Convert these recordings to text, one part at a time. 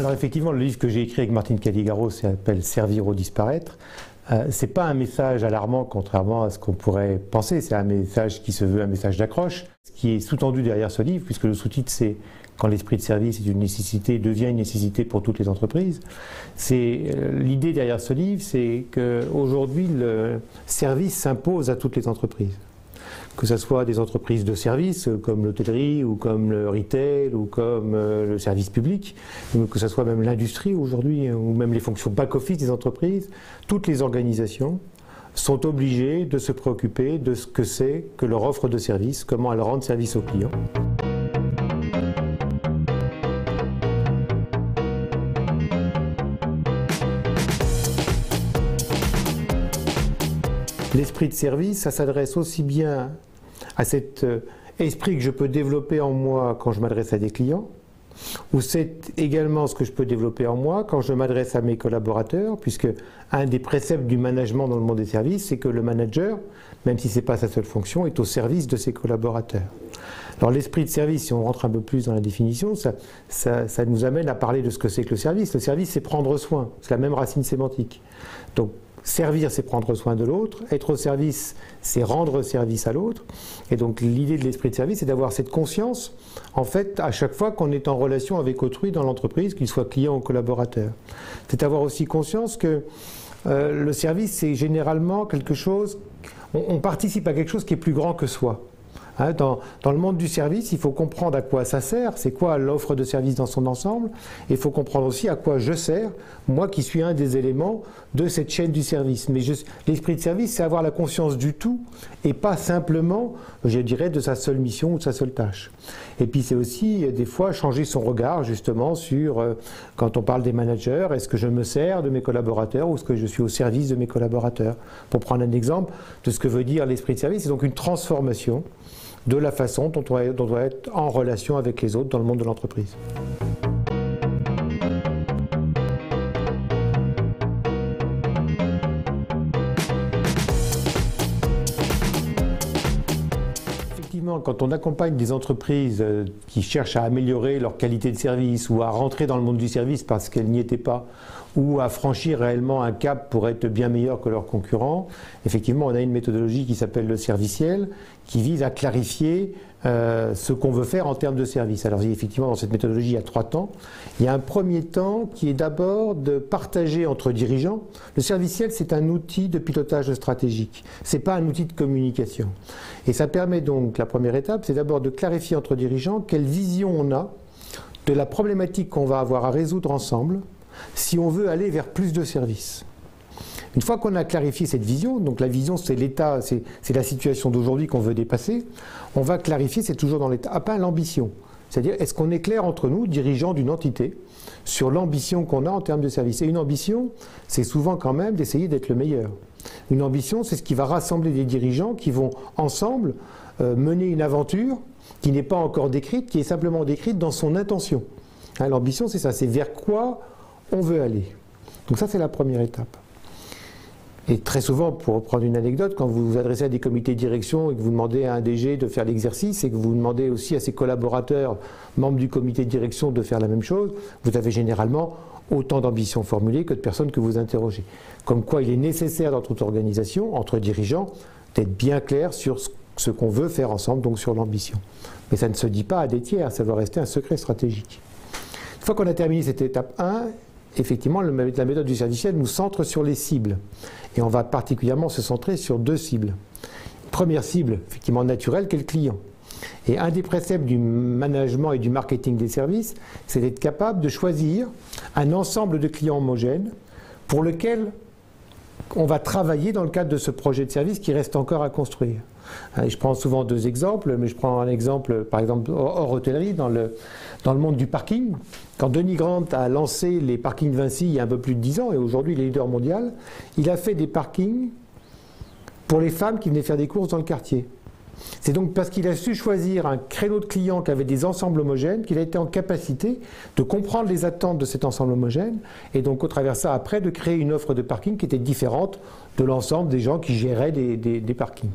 Alors effectivement, le livre que j'ai écrit avec Martine Caligaro s'appelle « Servir ou disparaître ». Ce n'est pas un message alarmant, contrairement à ce qu'on pourrait penser. C'est un message qui se veut un message d'accroche. Ce qui est sous-tendu derrière ce livre, puisque le sous-titre c'est « Quand l'esprit de service est une nécessité, devient une nécessité pour toutes les entreprises ». L'idée derrière ce livre, c'est qu'aujourd'hui, le service s'impose à toutes les entreprises. Que ce soit des entreprises de services comme l'hôtellerie ou comme le retail ou comme le service public, que ce soit même l'industrie aujourd'hui ou même les fonctions back-office des entreprises, toutes les organisations sont obligées de se préoccuper de ce que c'est que leur offre de service, comment elles rendent service aux clients. L'esprit de service, ça s'adresse aussi bien à cet esprit que je peux développer en moi quand je m'adresse à des clients, ou c'est également ce que je peux développer en moi quand je m'adresse à mes collaborateurs, puisque un des préceptes du management dans le monde des services, c'est que le manager, même si ce n'est pas sa seule fonction, est au service de ses collaborateurs. Alors l'esprit de service, si on rentre un peu plus dans la définition, ça nous amène à parler de ce que c'est que le service. Le service, c'est prendre soin, c'est la même racine sémantique. Donc, servir, c'est prendre soin de l'autre. Être au service, c'est rendre service à l'autre. Et donc l'idée de l'esprit de service, c'est d'avoir cette conscience, en fait, à chaque fois qu'on est en relation avec autrui dans l'entreprise, qu'il soit client ou collaborateur. C'est avoir aussi conscience que le service, c'est généralement quelque chose, on participe à quelque chose qui est plus grand que soi. Dans le monde du service, il faut comprendre à quoi ça sert, c'est quoi l'offre de service dans son ensemble, et il faut comprendre aussi à quoi je sers, moi qui suis un des éléments de cette chaîne du service. Mais l'esprit de service, c'est avoir la conscience du tout, et pas simplement, je dirais, de sa seule mission ou de sa seule tâche. Et puis c'est aussi, des fois, changer son regard, justement, sur, quand on parle des managers, est-ce que je me sers de mes collaborateurs, ou est-ce que je suis au service de mes collaborateurs? Pour prendre un exemple de ce que veut dire l'esprit de service, c'est donc une transformation de la façon dont on doit être en relation avec les autres dans le monde de l'entreprise. Effectivement, quand on accompagne des entreprises qui cherchent à améliorer leur qualité de service ou à rentrer dans le monde du service parce qu'elles n'y étaient pas, ou à franchir réellement un cap pour être bien meilleur que leurs concurrents, effectivement, on a une méthodologie qui s'appelle le serviciel, qui vise à clarifier ce qu'on veut faire en termes de service. Alors effectivement, dans cette méthodologie, il y a 3 temps. Il y a un premier temps qui est d'abord de partager entre dirigeants. Le serviciel, c'est un outil de pilotage stratégique. Ce n'est pas un outil de communication. Et ça permet donc, la première étape, c'est d'abord de clarifier entre dirigeants quelle vision on a de la problématique qu'on va avoir à résoudre ensemble si on veut aller vers plus de services. Une fois qu'on a clarifié cette vision, donc la vision c'est l'état, c'est la situation d'aujourd'hui qu'on veut dépasser, on va clarifier, c'est toujours dans l'étape 1, l'ambition. C'est-à-dire, est-ce qu'on est clair entre nous, dirigeants d'une entité, sur l'ambition qu'on a en termes de service? Et une ambition, c'est souvent quand même d'essayer d'être le meilleur. Une ambition, c'est ce qui va rassembler des dirigeants qui vont ensemble mener une aventure qui n'est pas encore décrite, qui est simplement décrite dans son intention. L'ambition, c'est ça, c'est vers quoi on veut aller. Donc ça, c'est la première étape. Et très souvent, pour prendre une anecdote, quand vous vous adressez à des comités de direction et que vous demandez à un DG de faire l'exercice et que vous demandez aussi à ses collaborateurs, membres du comité de direction, de faire la même chose, vous avez généralement autant d'ambitions formulées que de personnes que vous interrogez. Comme quoi il est nécessaire dans toute organisation, entre dirigeants, d'être bien clair sur ce qu'on veut faire ensemble, donc sur l'ambition. Mais ça ne se dit pas à des tiers, ça doit rester un secret stratégique. Une fois qu'on a terminé cette étape 1, effectivement, la méthode du serviciel nous centre sur les cibles. Et on va particulièrement se centrer sur 2 cibles. Première cible, effectivement naturelle, qui est le client. Et un des préceptes du management et du marketing des services, c'est d'être capable de choisir un ensemble de clients homogènes pour lequel on va travailler dans le cadre de ce projet de service qui reste encore à construire. Je prends souvent 2 exemples, mais je prends un exemple, par exemple, hors hôtellerie, dans le monde du parking. Quand Denis Grant a lancé les parkings Vinci il y a un peu plus de 10 ans, et aujourd'hui il est leader mondial, il a fait des parkings pour les femmes qui venaient faire des courses dans le quartier. C'est donc parce qu'il a su choisir un créneau de clients qui avait des ensembles homogènes qu'il a été en capacité de comprendre les attentes de cet ensemble homogène et donc au travers de ça après de créer une offre de parking qui était différente de l'ensemble des gens qui géraient des parkings.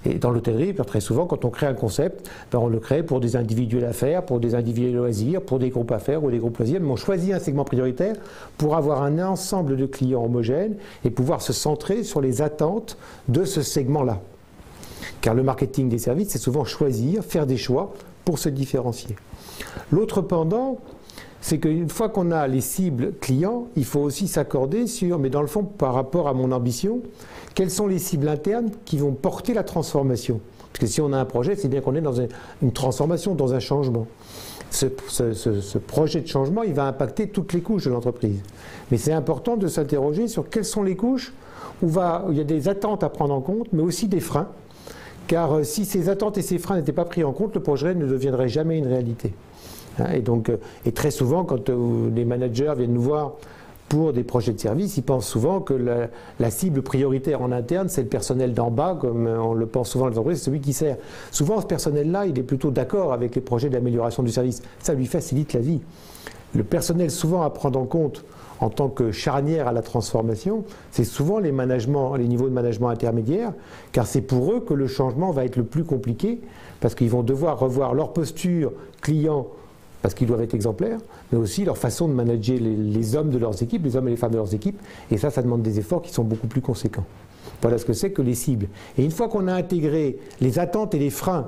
Et dans l'hôtellerie, très souvent, quand on crée un concept, on le crée pour des individuels affaires, pour des individuels loisirs, pour des groupes affaires ou des groupes loisirs, mais on choisit un segment prioritaire pour avoir un ensemble de clients homogènes et pouvoir se centrer sur les attentes de ce segment-là. Car le marketing des services, c'est souvent choisir, faire des choix pour se différencier. L'autre pendant, c'est qu'une fois qu'on a les cibles clients, il faut aussi s'accorder sur, mais dans le fond, par rapport à mon ambition, quelles sont les cibles internes qui vont porter la transformation. Parce que si on a un projet, c'est bien qu'on est dans une transformation, dans un changement. Ce projet de changement, il va impacter toutes les couches de l'entreprise. Mais c'est important de s'interroger sur quelles sont les couches où il y a des attentes à prendre en compte, mais aussi des freins. Car si ces attentes et ces freins n'étaient pas pris en compte, le projet ne deviendrait jamais une réalité. Et très souvent, quand les managers viennent nous voir pour des projets de service, ils pensent souvent que la cible prioritaire en interne, c'est le personnel d'en bas, comme on le pense souvent dans les entreprises, c'est celui qui sert. Souvent, ce personnel-là, il est plutôt d'accord avec les projets d'amélioration du service. Ça lui facilite la vie. Le personnel, souvent à prendre en compte en tant que charnière à la transformation, c'est souvent les niveaux de management intermédiaires, car c'est pour eux que le changement va être le plus compliqué, parce qu'ils vont devoir revoir leur posture client, parce qu'ils doivent être exemplaires, mais aussi leur façon de manager les hommes de leurs équipes, les hommes et les femmes de leurs équipes, et ça demande des efforts qui sont beaucoup plus conséquents. Voilà ce que c'est que les cibles. Et une fois qu'on a intégré les attentes et les freins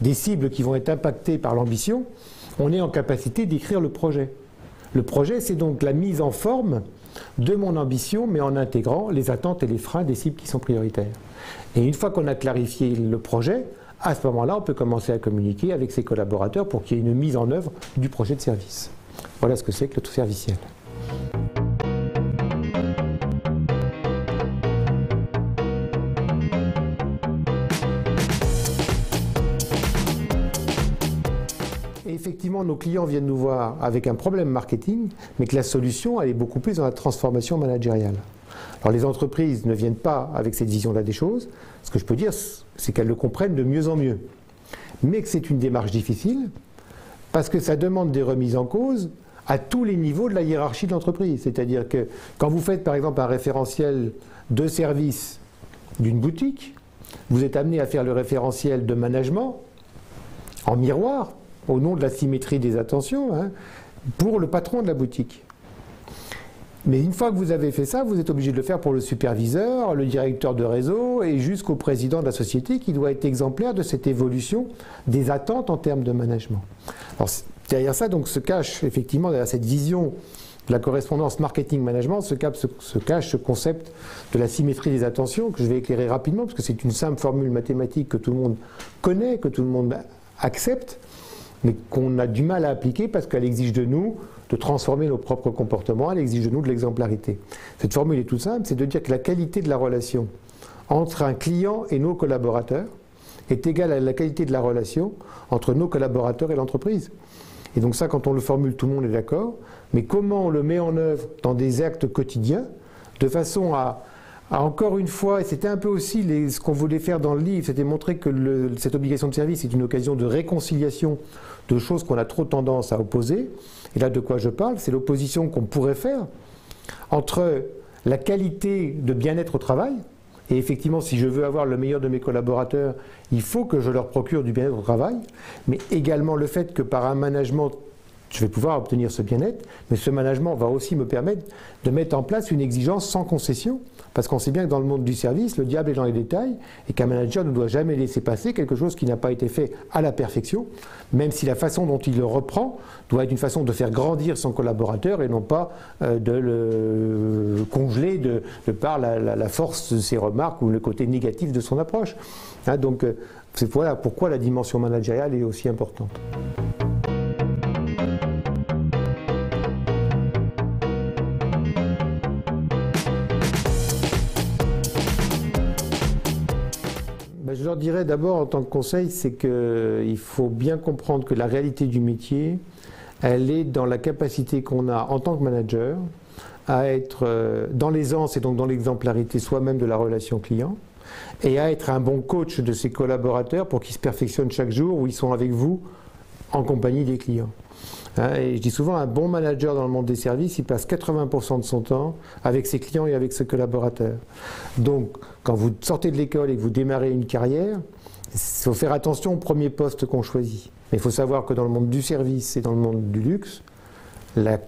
des cibles qui vont être impactées par l'ambition, on est en capacité d'écrire le projet. Le projet, c'est donc la mise en forme de mon ambition, mais en intégrant les attentes et les freins des cibles qui sont prioritaires. Et une fois qu'on a clarifié le projet, à ce moment-là, on peut commencer à communiquer avec ses collaborateurs pour qu'il y ait une mise en œuvre du projet de service. Voilà ce que c'est que le tout serviciel. Et effectivement, nos clients viennent nous voir avec un problème marketing, mais que la solution, elle est beaucoup plus dans la transformation managériale. Alors les entreprises ne viennent pas avec cette vision-là des choses. Ce que je peux dire, c'est qu'elles le comprennent de mieux en mieux. Mais que c'est une démarche difficile, parce que ça demande des remises en cause à tous les niveaux de la hiérarchie de l'entreprise. C'est-à-dire que quand vous faites par exemple un référentiel de service d'une boutique, vous êtes amené à faire le référentiel de management en miroir, au nom de la symétrie des attentions, pour le patron de la boutique. Mais une fois que vous avez fait ça, vous êtes obligé de le faire pour le superviseur, le directeur de réseau et jusqu'au président de la société qui doit être exemplaire de cette évolution des attentes en termes de management. Alors, derrière ça, donc, se cache effectivement, derrière cette vision de la correspondance marketing-management, se cache ce concept de la symétrie des attentions que je vais éclairer rapidement parce que c'est une simple formule mathématique que tout le monde connaît, que tout le monde accepte, mais qu'on a du mal à appliquer parce qu'elle exige de nous de transformer nos propres comportements, elle exige de nous de l'exemplarité. Cette formule est toute simple, c'est de dire que la qualité de la relation entre un client et nos collaborateurs est égale à la qualité de la relation entre nos collaborateurs et l'entreprise. Et donc ça, quand on le formule, tout le monde est d'accord, mais comment on le met en œuvre dans des actes quotidiens, de façon à encore une fois, et c'était un peu aussi ce qu'on voulait faire dans le livre, c'était montrer que cette obligation de service est une occasion de réconciliation de choses qu'on a trop tendance à opposer. Et là, de quoi je parle, c'est l'opposition qu'on pourrait faire entre la qualité de bien-être au travail, et effectivement, si je veux avoir le meilleur de mes collaborateurs, il faut que je leur procure du bien-être au travail, mais également le fait que par un management, je vais pouvoir obtenir ce bien-être, mais ce management va aussi me permettre de mettre en place une exigence sans concession, parce qu'on sait bien que dans le monde du service, le diable est dans les détails, et qu'un manager ne doit jamais laisser passer quelque chose qui n'a pas été fait à la perfection, même si la façon dont il le reprend doit être une façon de faire grandir son collaborateur et non pas de le congeler de par la force de ses remarques ou le côté négatif de son approche. Donc c'est voilà pourquoi la dimension managériale est aussi importante. Je leur dirais d'abord en tant que conseil, c'est qu'il faut bien comprendre que la réalité du métier, elle est dans la capacité qu'on a en tant que manager à être dans l'aisance et donc dans l'exemplarité soi-même de la relation client, et à être un bon coach de ses collaborateurs pour qu'ils se perfectionnent chaque jour où ils sont avec vous en compagnie des clients. Et je dis souvent, un bon manager dans le monde des services, il passe 80% de son temps avec ses clients et avec ses collaborateurs. Donc, quand vous sortez de l'école et que vous démarrez une carrière, il faut faire attention au premier poste qu'on choisit. Mais il faut savoir que dans le monde du service et dans le monde du luxe, la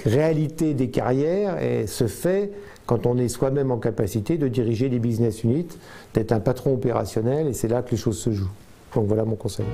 réalité des carrières se fait quand on est soi-même en capacité de diriger des business units, d'être un patron opérationnel, et c'est là que les choses se jouent. Donc voilà mon conseil.